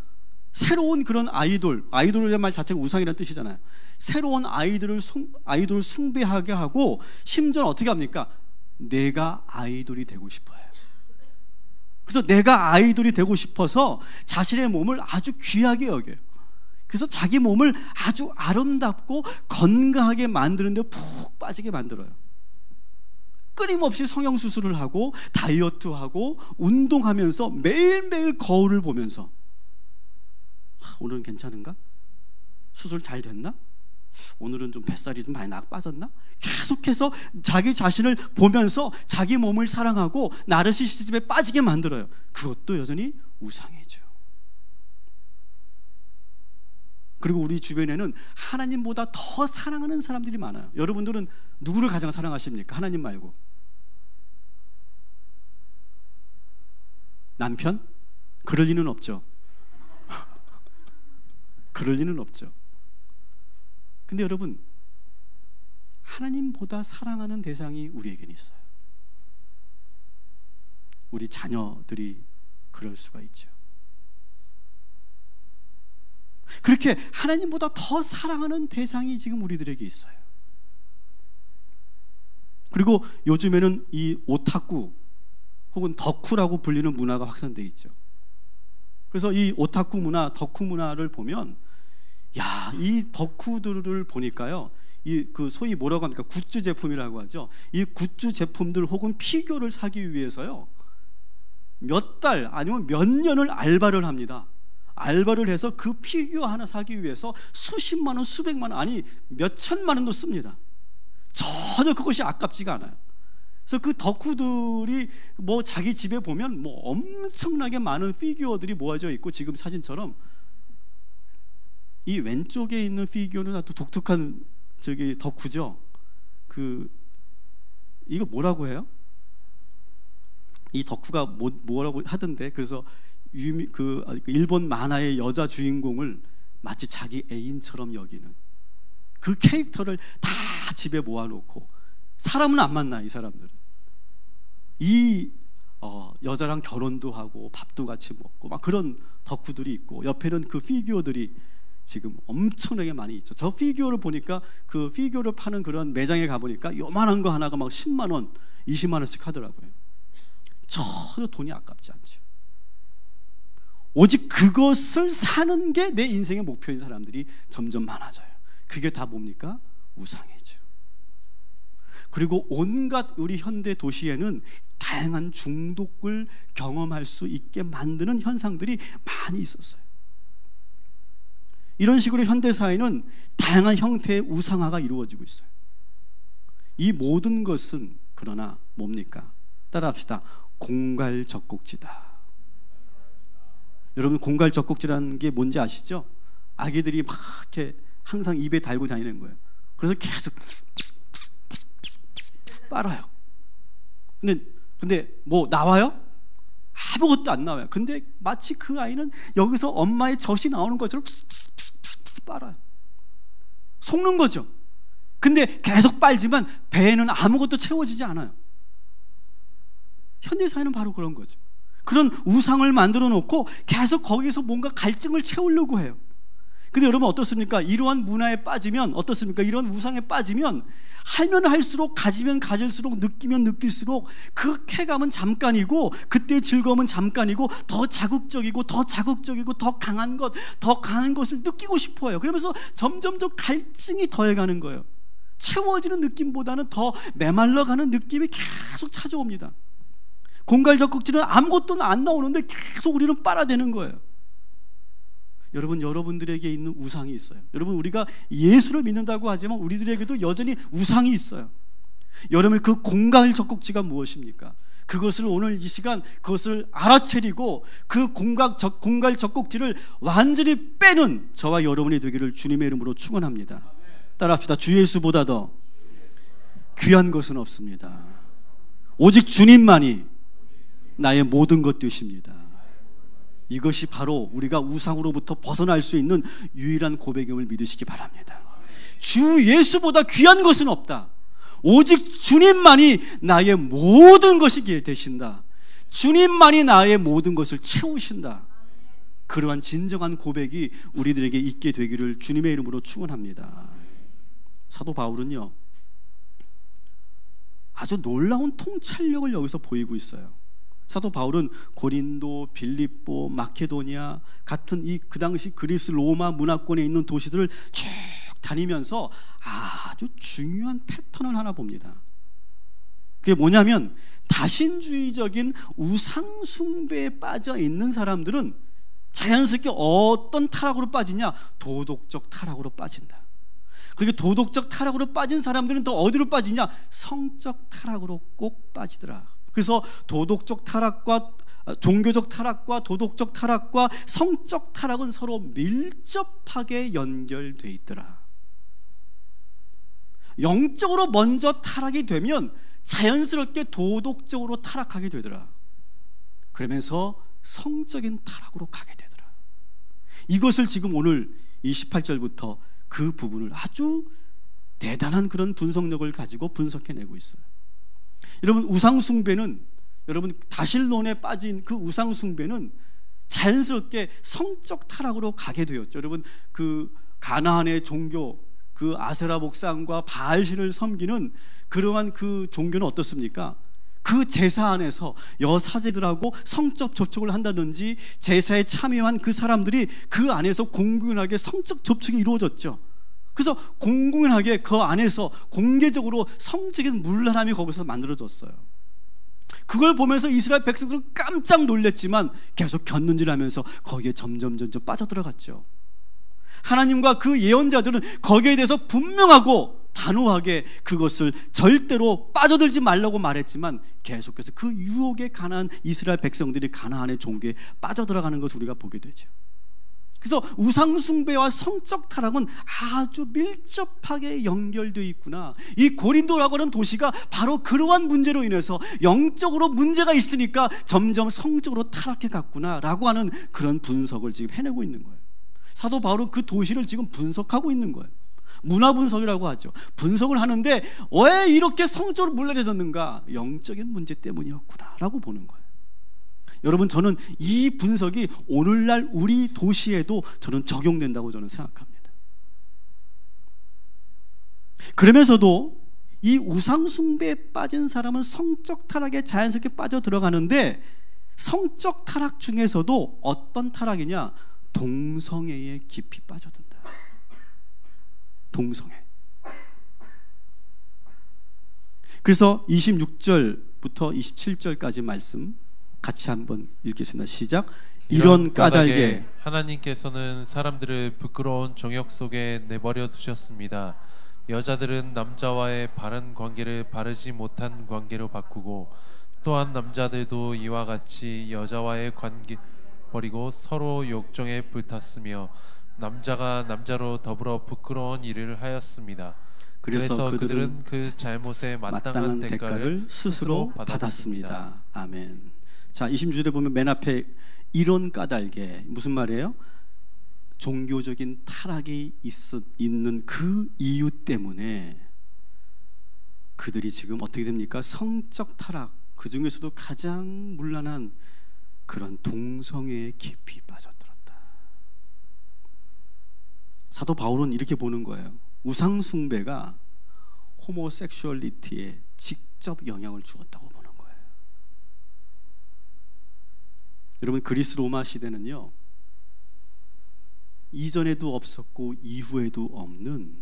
새로운 그런 아이돌이라는 말 자체가 우상이라는 뜻이잖아요. 새로운 아이돌을 숭배하게 하고, 심지어는 어떻게 합니까? 내가 아이돌이 되고 싶어요. 그래서 내가 아이돌이 되고 싶어서 자신의 몸을 아주 귀하게 여겨요. 그래서 자기 몸을 아주 아름답고 건강하게 만드는 데 푹 빠지게 만들어요. 끊임없이 성형수술을 하고 다이어트하고 운동하면서 매일매일 거울을 보면서 오늘은 괜찮은가? 수술 잘 됐나? 오늘은 좀 뱃살이 좀 많이 빠졌나? 계속해서 자기 자신을 보면서 자기 몸을 사랑하고 나르시시즘에 빠지게 만들어요. 그것도 여전히 우상이죠. 그리고 우리 주변에는 하나님보다 더 사랑하는 사람들이 많아요. 여러분들은 누구를 가장 사랑하십니까? 하나님 말고. 남편? 그럴 리는 없죠. 그럴 리는 없죠. 근데 여러분, 하나님보다 사랑하는 대상이 우리에게는 있어요. 우리 자녀들이 그럴 수가 있죠. 그렇게 하나님보다 더 사랑하는 대상이 지금 우리들에게 있어요. 그리고 요즘에는 이 오타쿠 혹은 덕후라고 불리는 문화가 확산되어 있죠. 그래서 이 오타쿠 문화, 덕후 문화를 보면, 이 덕후들을 보니까요, 그 소위 뭐라고 합니까? 굿즈 제품이라고 하죠. 이 굿즈 제품들 혹은 피규어를 사기 위해서요, 몇 달 아니면 몇 년을 알바를 합니다. 알바를 해서 그 피규어 하나 사기 위해서 수십만 원, 수백만 원, 아니 몇 천만 원도 씁니다. 전혀 그것이 아깝지가 않아요. 그래서 그 덕후들이 뭐 자기 집에 보면 뭐 엄청나게 많은 피규어들이 모아져 있고, 지금 사진처럼 이 왼쪽에 있는 피규어는 아주 독특한 덕후죠. 이거 뭐라고 해요? 이 덕후가 뭐라고 하던데, 그래서 일본 만화의 여자 주인공을 마치 자기 애인처럼 여기는 그 캐릭터를 다 집에 모아놓고, 사람은 안 만나. 이 사람들은 여자랑 결혼도 하고 밥도 같이 먹고 막 그런 덕후들이 있고, 옆에는 그 피규어들이 지금 엄청나게 많이 있죠. 저 피규어를 보니까, 그 피규어를 파는 그런 매장에 가보니까 요만한 거 하나가 막 10만 원, 20만 원씩 하더라고요. 전혀 돈이 아깝지 않죠. 오직 그것을 사는 게 내 인생의 목표인 사람들이 점점 많아져요. 그게 다 뭡니까? 우상이죠. 그리고 온갖 우리 현대 도시에는 다양한 중독을 경험할 수 있게 만드는 현상들이 많이 있었어요. 이런 식으로 현대사회는 다양한 형태의 우상화가 이루어지고 있어요. 이 모든 것은 그러나 뭡니까? 따라합시다. 공갈적곡지다. 여러분, 공갈적곡지라는 게 뭔지 아시죠? 아기들이 막 이렇게 항상 입에 달고 다니는 거예요. 그래서 계속 빨아요. 근데 뭐 나와요? 아무것도 안 나와요. 근데 마치 그 아이는 여기서 엄마의 젖이 나오는 것처럼 빨아요. 속는 거죠. 근데 계속 빨지만 배에는 아무것도 채워지지 않아요. 현대사회는 바로 그런 거죠. 그런 우상을 만들어 놓고 계속 거기서 뭔가 갈증을 채우려고 해요. 근데 여러분 어떻습니까? 이러한 문화에 빠지면 어떻습니까? 이런 우상에 빠지면 하면 할수록, 가지면 가질수록, 느끼면 느낄수록 그 쾌감은 잠깐이고, 그때의 즐거움은 잠깐이고, 더 자극적이고 더 자극적이고 더 강한 것을 느끼고 싶어요. 그러면서 점점 더 갈증이 더해가는 거예요. 채워지는 느낌보다는 더 메말라가는 느낌이 계속 찾아옵니다. 공갈적곡지는 아무것도 안 나오는데 계속 우리는 빨아대는 거예요. 여러분들에게 있는 우상이 있어요. 여러분, 우리가 예수를 믿는다고 하지만 우리들에게도 여전히 우상이 있어요. 여러분, 그 공갈적곡지가 무엇입니까? 그것을 오늘 이 시간 그것을 알아채리고 그 공갈적곡지를 완전히 빼는 저와 여러분이 되기를 주님의 이름으로 축원합니다. 따라합시다. 주 예수보다 더 귀한 것은 없습니다. 오직 주님만이 나의 모든 것 되십니다. 이것이 바로 우리가 우상으로부터 벗어날 수 있는 유일한 고백임을 믿으시기 바랍니다. 주 예수보다 귀한 것은 없다. 오직 주님만이 나의 모든 것이 되신다. 주님만이 나의 모든 것을 채우신다. 그러한 진정한 고백이 우리들에게 있게 되기를 주님의 이름으로 축원합니다. 사도 바울은요, 아주 놀라운 통찰력을 여기서 보이고 있어요. 사도 바울은 고린도, 빌립보, 마케도니아 같은 그 당시 그리스 로마 문화권에 있는 도시들을 쭉 다니면서 아주 중요한 패턴을 하나 봅니다. 그게 뭐냐면, 다신주의적인 우상 숭배에 빠져 있는 사람들은 자연스럽게 어떤 타락으로 빠지냐? 도덕적 타락으로 빠진다. 그리고 도덕적 타락으로 빠진 사람들은 또 어디로 빠지냐? 성적 타락으로 꼭 빠지더라. 그래서 도덕적 타락과 종교적 타락과 도덕적 타락과 성적 타락은 서로 밀접하게 연결돼 있더라. 영적으로 먼저 타락이 되면 자연스럽게 도덕적으로 타락하게 되더라. 그러면서 성적인 타락으로 가게 되더라. 이것을 지금 오늘 이 18절부터 그 부분을 아주 대단한 그런 분석력을 가지고 분석해내고 있어요. 여러분, 우상숭배는, 여러분 다신론에 빠진 그 우상숭배는 자연스럽게 성적 타락으로 가게 되었죠. 여러분, 그 가나안의 종교, 그 아세라 목상과 바알신을 섬기는 그러한 그 종교는 어떻습니까? 그 제사 안에서 여사제들하고 성적 접촉을 한다든지 제사에 참여한 그 사람들이 그 안에서 공공연하게 성적 접촉이 이루어졌죠. 그래서 공공연하게 그 안에서 공개적으로 성적인 문란함이 거기서 만들어졌어요. 그걸 보면서 이스라엘 백성들은 깜짝 놀랐지만 계속 견눈질하면서 거기에 점점 빠져들어갔죠. 하나님과 그 예언자들은 거기에 대해서 분명하고 단호하게 그것을 절대로 빠져들지 말라고 말했지만 계속해서 그 유혹에 가난한 이스라엘 백성들이 가나안의 종교에 빠져들어가는 것을 우리가 보게 되죠. 그래서 우상숭배와 성적 타락은 아주 밀접하게 연결되어 있구나. 이 고린도라고 하는 도시가 바로 그러한 문제로 인해서 영적으로 문제가 있으니까 점점 성적으로 타락해 갔구나 라고 하는 그런 분석을 지금 해내고 있는 거예요. 사도 바울은 그 도시를 지금 분석하고 있는 거예요. 문화 분석이라고 하죠. 분석을 하는데 왜 이렇게 성적으로 물러내졌는가? 영적인 문제 때문이었구나 라고 보는 거예요. 여러분, 저는 이 분석이 오늘날 우리 도시에도 저는 적용된다고 저는 생각합니다. 그러면서도 이 우상숭배에 빠진 사람은 성적 타락에 자연스럽게 빠져들어가는데, 성적 타락 중에서도 어떤 타락이냐? 동성애에 깊이 빠져든다. 동성애. 그래서 26절부터 27절까지 말씀 같이 한번 읽겠습니다. 시작. 이런 까닭에 하나님께서는 사람들을 부끄러운 정욕 속에 내버려 두셨습니다. 여자들은 남자와의 바른 관계를 바르지 못한 관계로 바꾸고, 또한 남자들도 이와 같이 여자와의 관계 버리고 서로 욕정에 불탔으며 남자가 남자로 더불어 부끄러운 일을 하였습니다. 그래서 그들은 그 잘못에 마땅한 대가를 스스로 받았습니다. 아멘. 자, 26절에 보면 맨 앞에 이런 까닭에 무슨 말이에요? 종교적인 타락이 있는 그 이유 때문에 그들이 지금 어떻게 됩니까? 성적 타락, 그 중에서도 가장 문란한 그런 동성애에 깊이 빠져들었다. 사도 바울은 이렇게 보는 거예요. 우상숭배가 호모섹슈얼리티에 직접 영향을 주었다고 보는 거예요. 여러분, 그리스 로마 시대는요, 이전에도 없었고 이후에도 없는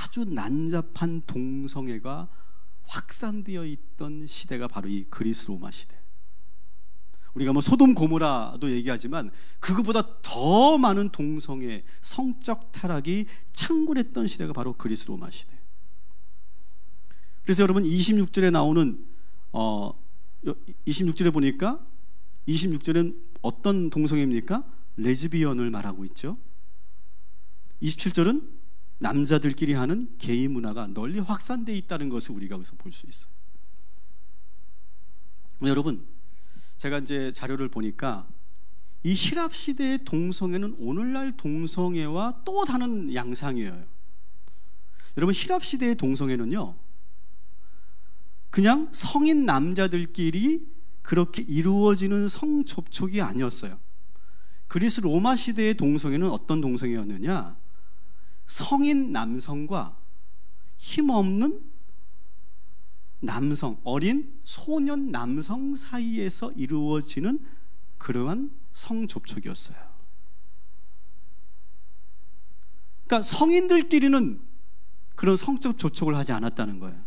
아주 난잡한 동성애가 확산되어 있던 시대가 바로 이 그리스 로마 시대. 우리가 뭐 소돔 고모라도 얘기하지만 그것보다 더 많은 동성애, 성적 타락이 창궐했던 시대가 바로 그리스 로마 시대. 그래서 여러분 26절에 나오는 26절에 보니까 26절은 어떤 동성애입니까? 레즈비언을 말하고 있죠. 27절은 남자들끼리 하는 게이 문화가 널리 확산되어 있다는 것을 우리가 여기서 볼 수 있어요. 여러분, 제가 이제 자료를 보니까 이 히랍 시대의 동성애는 오늘날 동성애와 또 다른 양상이에요. 여러분, 히랍 시대의 동성애는요, 그냥 성인 남자들끼리 그렇게 이루어지는 성접촉이 아니었어요. 그리스 로마 시대의 동성애는 어떤 동성애였느냐? 성인 남성과 힘없는 남성, 어린 소년 남성 사이에서 이루어지는 그러한 성접촉이었어요. 그러니까 성인들끼리는 그런 성적 접촉을 하지 않았다는 거예요.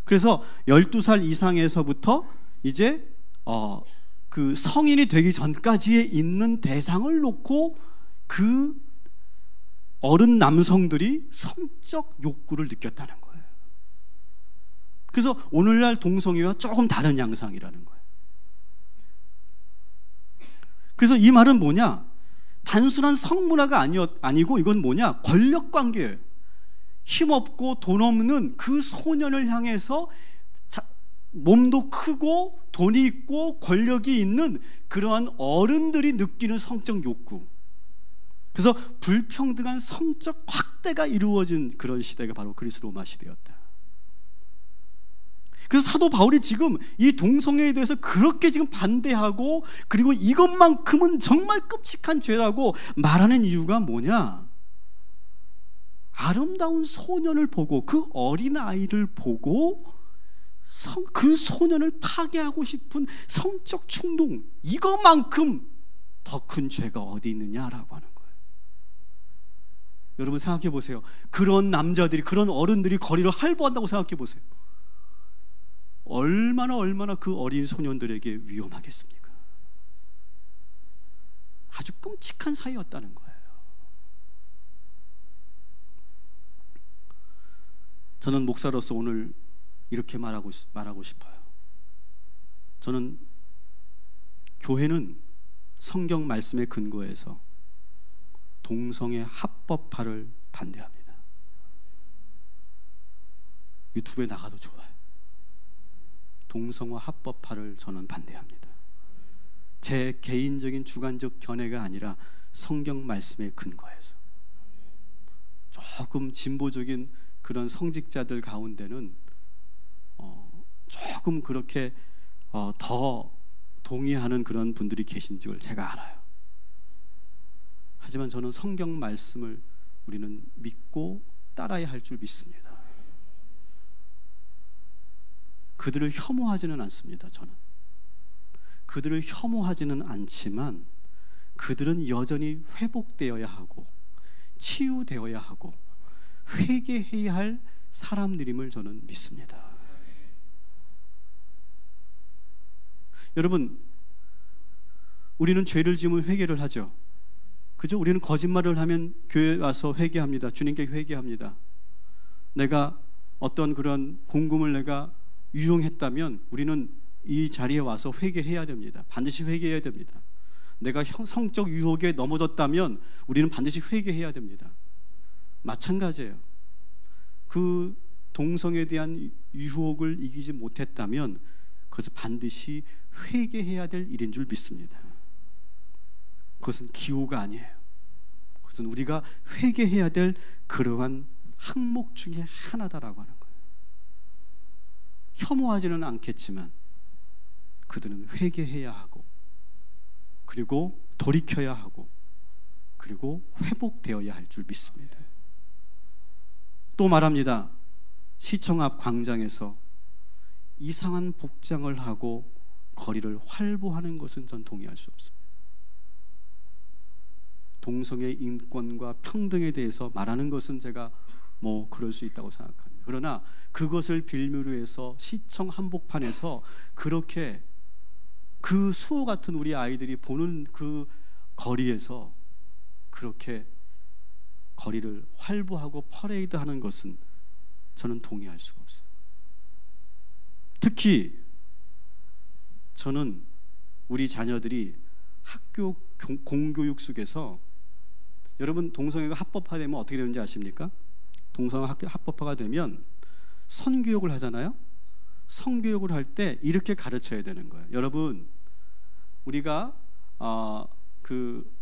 그래서 12살 이상에서부터 이제 그 성인이 되기 전까지에 있는 대상을 놓고 그 어른 남성들이 성적 욕구를 느꼈다는 거예요. 그래서 오늘날 동성애와 조금 다른 양상이라는 거예요. 그래서 이 말은 뭐냐? 단순한 성문화가 아니고 이건 뭐냐? 권력 관계예요. 힘없고 돈 없는 그 소년을 향해서 몸도 크고 돈이 있고 권력이 있는 그러한 어른들이 느끼는 성적 욕구. 그래서 불평등한 성적 확대가 이루어진 그런 시대가 바로 그리스 로마 시대였다. 그래서 사도 바울이 지금 이 동성애에 대해서 그렇게 지금 반대하고, 그리고 이것만큼은 정말 끔찍한 죄라고 말하는 이유가 뭐냐? 아름다운 소년을 보고, 그 어린 아이를 보고 그 소년을 파괴하고 싶은 성적 충동, 이것만큼 더 큰 죄가 어디 있느냐라고 하는 거예요. 여러분 생각해 보세요. 그런 남자들이, 그런 어른들이 거리를 활보한다고 생각해 보세요. 얼마나 그 어린 소년들에게 위험하겠습니까? 아주 끔찍한 사이였다는 거예요. 저는 목사로서 오늘 이렇게 말하고 싶어요. 저는 교회는 성경 말씀에 근거해서 동성애 합법화를 반대합니다. 유튜브에 나가도 좋아요. 동성애 합법화를 저는 반대합니다. 제 개인적인 주관적 견해가 아니라 성경 말씀에 근거해서. 조금 진보적인 그런 성직자들 가운데는 조금 그렇게 더 동의하는 그런 분들이 계신 줄 제가 알아요. 하지만 저는 성경 말씀을 우리는 믿고 따라야 할 줄 믿습니다. 그들을 혐오하지는 않습니다. 저는 그들을 혐오하지는 않지만 그들은 여전히 회복되어야 하고 치유되어야 하고 회개해야 할 사람들임을 저는 믿습니다. 여러분, 우리는 죄를 지으면 회개를 하죠. 그죠? 우리는 거짓말을 하면 교회 와서 회개합니다. 주님께 회개합니다. 내가 어떤 그런 공금을 내가 유용했다면 우리는 이 자리에 와서 회개해야 됩니다. 반드시 회개해야 됩니다. 내가 성적 유혹에 넘어졌다면 우리는 반드시 회개해야 됩니다. 마찬가지예요. 그 동성에 대한 유혹을 이기지 못했다면 그것은 반드시 회개해야 될 일인 줄 믿습니다. 그것은 기호가 아니에요. 그것은 우리가 회개해야 될 그러한 항목 중에 하나다라고 하는 거예요. 혐오하지는 않겠지만 그들은 회개해야 하고, 그리고 돌이켜야 하고, 그리고 회복되어야 할 줄 믿습니다. 또 말합니다. 시청 앞 광장에서 이상한 복장을 하고 거리를 활보하는 것은 전 동의할 수 없습니다. 동성애 인권과 평등에 대해서 말하는 것은 제가 그럴 수 있다고 생각합니다. 그러나 그것을 빌미로 해서 시청 한복판에서 그렇게 그 수호 같은 우리 아이들이 보는 그 거리에서 그렇게 거리를 활보하고 퍼레이드하는 것은 저는 동의할 수가 없어요. 특히 저는 우리 자녀들이 학교 공교육 속에서, 여러분 동성애가 합법화되면 어떻게 되는지 아십니까? 동성애 합법화가 되면 선교육을 하잖아요. 성교육을 할 때 이렇게 가르쳐야 되는 거예요. 여러분, 우리가 그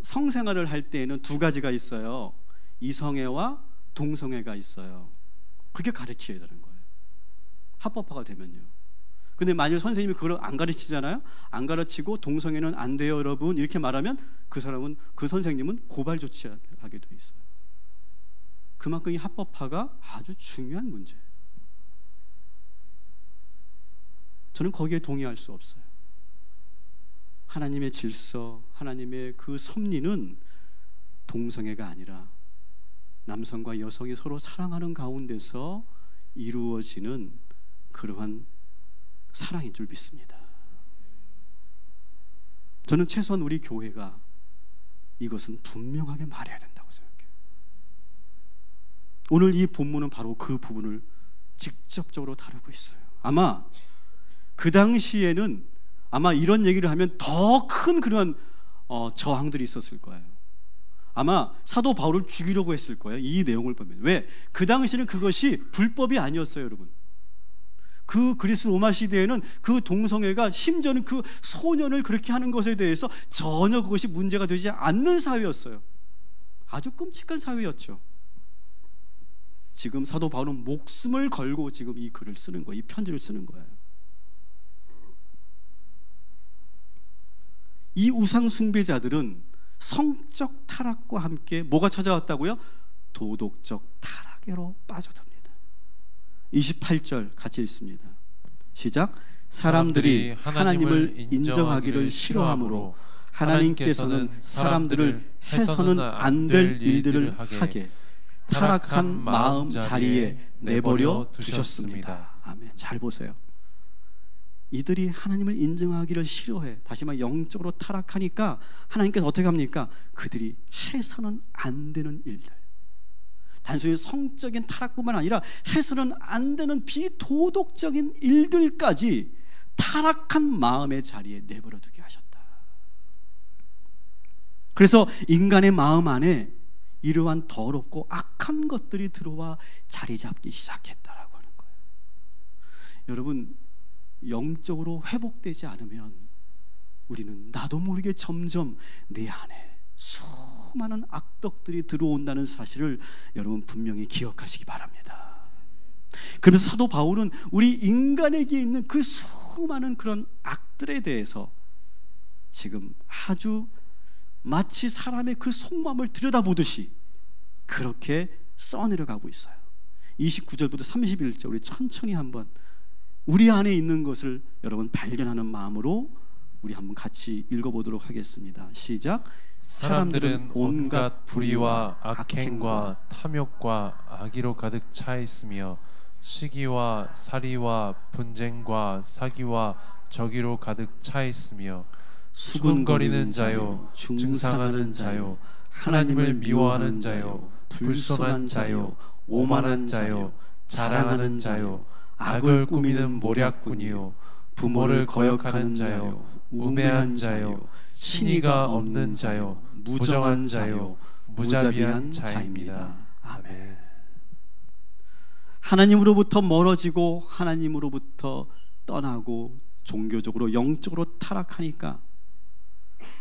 성생활을 할 때에는 두 가지가 있어요. 이성애와 동성애가 있어요. 그렇게 가르쳐야 되는 거예요. 합법화가 되면요. 근데 만일 선생님이 그걸 안 가르치잖아요. 안 가르치고 동성애는 안 돼요 여러분 이렇게 말하면 그 사람은, 그 선생님은 고발 조치하게 돼 있어요. 그만큼 이 합법화가 아주 중요한 문제예요. 저는 거기에 동의할 수 없어요. 하나님의 질서, 하나님의 그 섭리는 동성애가 아니라 남성과 여성이 서로 사랑하는 가운데서 이루어지는 그러한 사랑인 줄 믿습니다. 저는 최소한 우리 교회가 이것은 분명하게 말해야 된다고 생각해요. 오늘 이 본문은 바로 그 부분을 직접적으로 다루고 있어요. 아마 그 당시에는 아마 이런 얘기를 하면 더 큰 그런 저항들이 있었을 거예요. 아마 사도 바울을 죽이려고 했을 거예요. 이 내용을 보면. 왜? 그 당시에는 그것이 불법이 아니었어요, 여러분. 그 그리스 로마 시대에는 그 동성애가 심지어는 그 소년을 그렇게 하는 것에 대해서 전혀 그것이 문제가 되지 않는 사회였어요. 아주 끔찍한 사회였죠. 지금 사도 바울은 목숨을 걸고 지금 이 글을 쓰는 거예요. 이 편지를 쓰는 거예요. 이 우상 숭배자들은 성적 타락과 함께 뭐가 찾아왔다고요? 도덕적 타락으로 빠져듭니다. 28절 같이 읽습니다. 시작. 사람들이 하나님을 인정하기를 싫어하므로 하나님께서는 사람들을 해서는 안 될 일들을 하게 타락한 마음 자리에 내버려 두셨습니다. 아멘. 잘 보세요. 이들이 하나님을 인정하기를 싫어해. 다시 말해 영적으로 타락하니까 하나님께서 어떻게 합니까? 그들이 해서는 안 되는 일들, 단순히 성적인 타락뿐만 아니라 해서는 안 되는 비도덕적인 일들까지 타락한 마음의 자리에 내버려 두게 하셨다. 그래서 인간의 마음 안에 이러한 더럽고 악한 것들이 들어와 자리 잡기 시작했다라고 하는 거예요. 여러분, 영적으로 회복되지 않으면 우리는 나도 모르게 점점 내 안에 수많은 악덕들이 들어온다는 사실을 여러분 분명히 기억하시기 바랍니다. 그래서 사도 바울은 우리 인간에게 있는 그 수많은 그런 악들에 대해서 지금 아주 마치 사람의 그 속마음을 들여다보듯이 그렇게 써내려가고 있어요. 29절부터 31절 우리 천천히 한번 우리 안에 있는 것을 여러분 발견하는 마음으로 우리 한번 같이 읽어보도록 하겠습니다. 시작. 사람들은 온갖 불의와 악행과 탐욕과 악의로 가득 차 있으며 시기와 살이와 분쟁과 사기와 저기로 가득 차 있으며 수군거리는 자요, 증상하는 자요, 하나님을 미워하는 자요, 불손한 자요, 오만한 자요, 자랑하는 자요, 악을 꾸미는 모략꾼이요, 부모를 거역하는 자요, 우매한 자요, 신의가 없는 자요, 무정한 자요, 무자비한 자입니다. 아멘. 하나님으로부터 멀어지고 하나님으로부터 떠나고 종교적으로 영적으로 타락하니까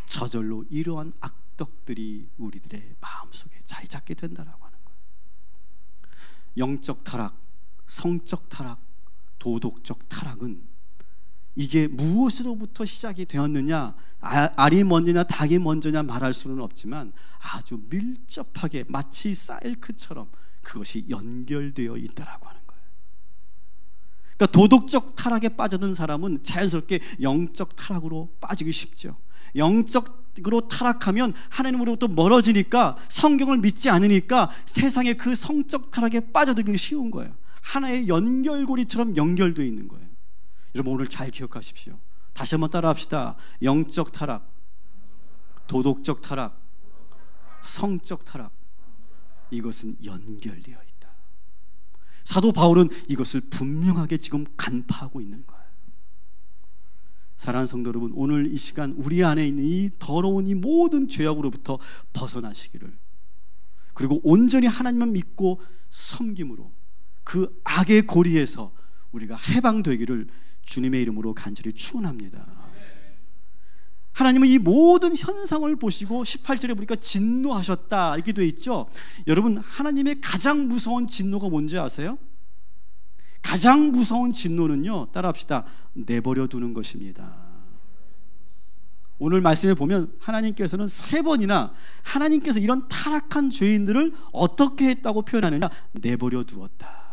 저절로 이러한 악덕들이 우리들의 마음속에 자리 잡게 된다라고 하는 거예요. 영적 타락, 성적 타락, 도덕적 타락은 이게 무엇으로부터 시작이 되었느냐, 알이 먼저냐 닭이 먼저냐 말할 수는 없지만 아주 밀접하게 마치 사일크처럼 그것이 연결되어 있다라고 하는 거예요. 그러니까 도덕적 타락에 빠져든 사람은 자연스럽게 영적 타락으로 빠지기 쉽죠. 영적으로 타락하면 하나님으로부터 멀어지니까 성경을 믿지 않으니까 세상의 그 성적 타락에 빠져들기 쉬운 거예요. 하나의 연결고리처럼 연결되어 있는 거예요. 여러분 오늘 잘 기억하십시오. 다시 한번 따라합시다. 영적 타락, 도덕적 타락, 성적 타락, 이것은 연결되어 있다. 사도 바울은 이것을 분명하게 지금 간파하고 있는 거예요. 사랑하는 성도 여러분, 오늘 이 시간 우리 안에 있는 이 더러운 이 모든 죄악으로부터 벗어나시기를, 그리고 온전히 하나님만 믿고 섬김으로 그 악의 고리에서 우리가 해방되기를 주님의 이름으로 간절히 축원합니다. 하나님은 이 모든 현상을 보시고 18절에 보니까 진노하셨다 이렇게 되어 있죠. 여러분, 하나님의 가장 무서운 진노가 뭔지 아세요? 가장 무서운 진노는요, 따라합시다. 내버려 두는 것입니다. 오늘 말씀에 보면 하나님께서는 3번이나 하나님께서 이런 타락한 죄인들을 어떻게 했다고 표현하느냐, 내버려 두었다.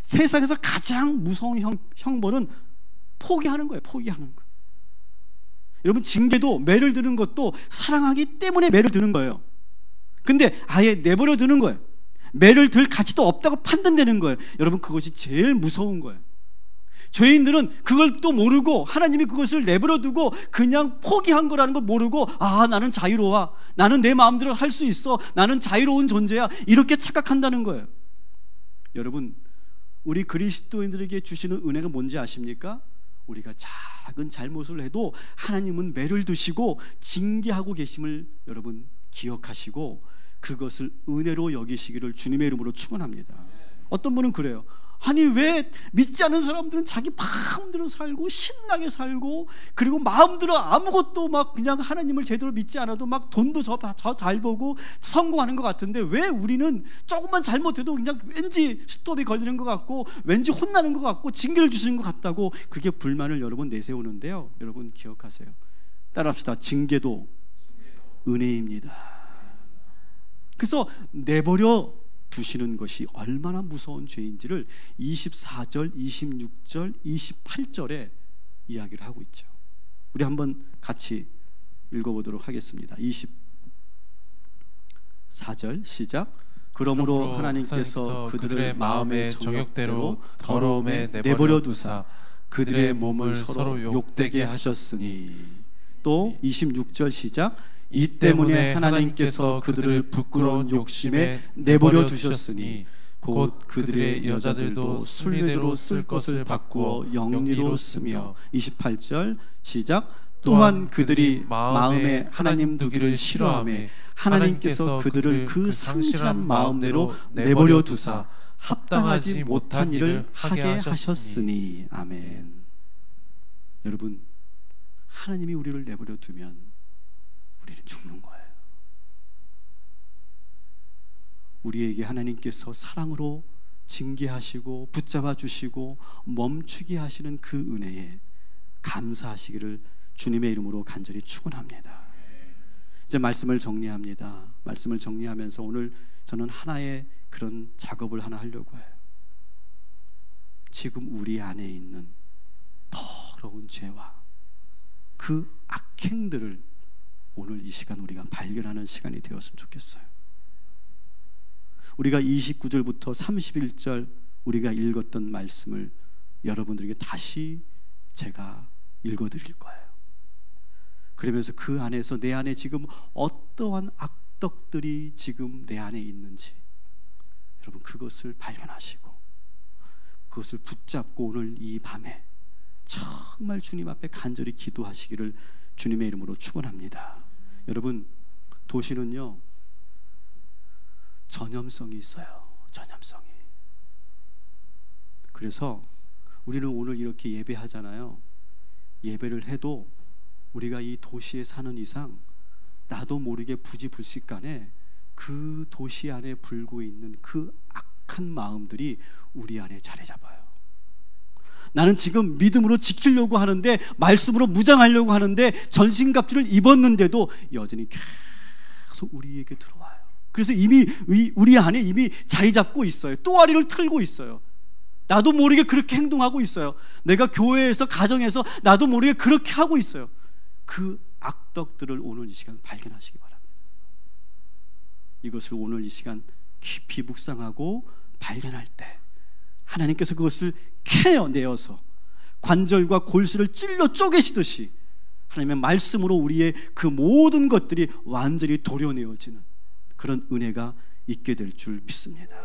세상에서 가장 무서운 형벌은 포기하는 거예요. 포기하는 거예요. 여러분, 징계도, 매를 드는 것도 사랑하기 때문에 매를 드는 거예요. 근데 아예 내버려 두는 거예요. 매를 들 가치도 없다고 판단되는 거예요. 여러분, 그것이 제일 무서운 거예요. 죄인들은 그걸 또 모르고, 하나님이 그것을 내버려 두고 그냥 포기한 거라는 걸 모르고, 아, 나는 자유로워, 나는 내 마음대로 할 수 있어, 나는 자유로운 존재야, 이렇게 착각한다는 거예요. 여러분, 우리 그리스도인들에게 주시는 은혜가 뭔지 아십니까? 우리가 작은 잘못을 해도 하나님은 매를 두시고 징계하고 계심을 여러분 기억하시고 그것을 은혜로 여기시기를 주님의 이름으로 축원합니다. 어떤 분은 그래요. 아니, 왜 믿지 않은 사람들은 자기 마음대로 살고 신나게 살고, 그리고 마음대로 아무것도 막 그냥 하나님을 제대로 믿지 않아도 막 돈도 저 잘 벌고 성공하는 것 같은데, 왜 우리는 조금만 잘못해도 그냥 왠지 스톱이 걸리는 것 같고, 왠지 혼나는 것 같고, 징계를 주시는 것 같다고 그렇게 불만을 여러분 내세우는데요, 여러분 기억하세요. 따라합시다. 징계도 은혜입니다. 그래서 내버려 두시는 것이 얼마나 무서운 죄인지를 24절, 26절, 28절에 이야기를 하고 있죠. 우리 한번 같이 읽어보도록 하겠습니다. 24절 시작. 그러므로 하나님께서 그들의 마음의 정욕대로 더러움에 내버려 두사 그들의 몸을 서로 욕되게 하셨으니. 또 26절 시작. 이 때문에 하나님께서 그들을 부끄러운 욕심에 내버려 두셨으니 곧 그들의 여자들도 순리대로 쓸 것을 바꾸어 영리로 쓰며. 28절 시작. 또한 그들이 마음에 하나님 두기를 싫어하며 하나님께서 그들을 그 상실한 마음대로 내버려 두사 합당하지 못한 일을 하게 하셨으니. 아멘. 여러분, 하나님이 우리를 내버려 두면 우리는 죽는 거예요. 우리에게 하나님께서 사랑으로 징계하시고 붙잡아 주시고 멈추게 하시는 그 은혜에 감사하시기를 주님의 이름으로 간절히 축원합니다. 이제 말씀을 정리합니다. 말씀을 정리하면서 오늘 저는 하나의 그런 작업을 하나 하려고 해요. 지금 우리 안에 있는 더러운 죄와 그 악행들을 오늘 이 시간 우리가 발견하는 시간이 되었으면 좋겠어요. 우리가 29절부터 31절 우리가 읽었던 말씀을 여러분들에게 다시 제가 읽어드릴 거예요. 그러면서 그 안에서 내 안에 지금 어떠한 악덕들이 지금 내 안에 있는지 여러분 그것을 발견하시고 그것을 붙잡고 오늘 이 밤에 정말 주님 앞에 간절히 기도하시기를 주님의 이름으로 축원합니다. 여러분, 도시는요 전염성이 있어요. 전염성이. 그래서 우리는 오늘 이렇게 예배하잖아요. 예배를 해도 우리가 이 도시에 사는 이상 나도 모르게 부지불식간에 그 도시 안에 불고 있는 그 악한 마음들이 우리 안에 자리 잡아요. 나는 지금 믿음으로 지키려고 하는데, 말씀으로 무장하려고 하는데, 전신갑주를 입었는데도 여전히 계속 우리에게 들어와요. 그래서 이미 우리 안에 이미 자리 잡고 있어요. 또아리를 틀고 있어요. 나도 모르게 그렇게 행동하고 있어요. 내가 교회에서, 가정에서 나도 모르게 그렇게 하고 있어요. 그 악덕들을 오늘 이 시간 발견하시기 바랍니다. 이것을 오늘 이 시간 깊이 묵상하고 발견할 때 하나님께서 그것을 캐어내어서 관절과 골수를 찔러 쪼개시듯이 하나님의 말씀으로 우리의 그 모든 것들이 완전히 도려내어지는 그런 은혜가 있게 될 줄 믿습니다.